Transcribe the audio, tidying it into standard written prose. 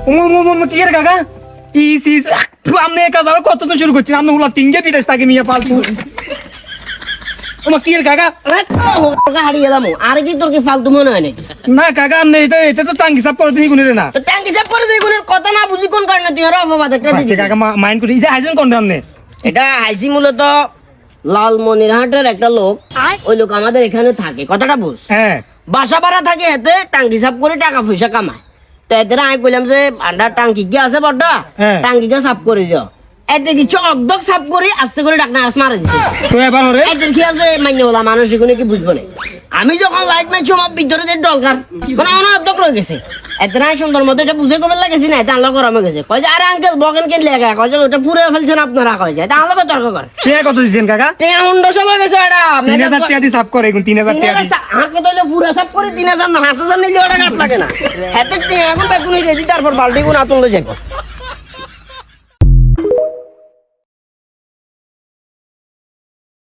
কি রে কাকা আপনি কাজ কত তো শুরু করছেন আপনি ওলা তিনটে বিদেশ থাকে মিয়া ফালতু কি রে কাকা হারিয়ে গেলাম আর কি তোর কি ফালতু মনে হয় নাকি না কাকা আপনি এটা তো টাঙ্কি সাফ করে দিই গুনে না ট্যাঙ্কি সাফ করে দিই গুণের কথা না বুঝি কোন কারণে তুই আর অপবাদ একটা আচ্ছা কাকা মাইন্ড করে এই যে আইছেন কোনটা আপনি এটা হাইসি মূলত লালমনিরহাটের একটা লোক ওই লোক আমাদের এখানে থাকে কথাটা বুঝ হ্যাঁ বাসা ভাড়া থাকে এতে টাঙ্কি সাফ করে টাকা পয়সা কামায় তো এদের আমি কইলাম যে আন্ডার টাঙ্কি কি আছে বড়টা হ্যাঁ। টাঙ্কিকে সাফ করে দিও এতে কি চকদক সাফ করে আস্তে করে ডাক্তার আস মারা দিছে তো এবার ওরে এদের খেয়াল যে মান্য হলাম মানুষ এগুলো কি বুঝবো না আমি যখন লাইট মারছি আমার ভিতরে যে ডলকার মানে অনার্ধক রয়ে গেছে এত নাই সুন্দর মতো এটা বুঝে কবে লাগেছি না এটা আনলো করা গেছে কয় যে আরে আঙ্কেল বকেন কেন লেখা কয় যে ওটা পুরে ফেলছেন আপনারা কয় যে এটা আনলো তর্ক করে কে কত দিছেন কাকা টেয়া হুন্ডা সব হয়ে গেছে এটা 3000 টাকা দিয়ে সাফ করে এখন 3000 টাকা দিয়ে আমাকে তো পুরা সাফ করে 3000 না 5000 নিলে ওটা কাট লাগে না এত টেয়া এখন বেগুনি রেডি তারপর বালতি গুণ আতঙ্ক যাবো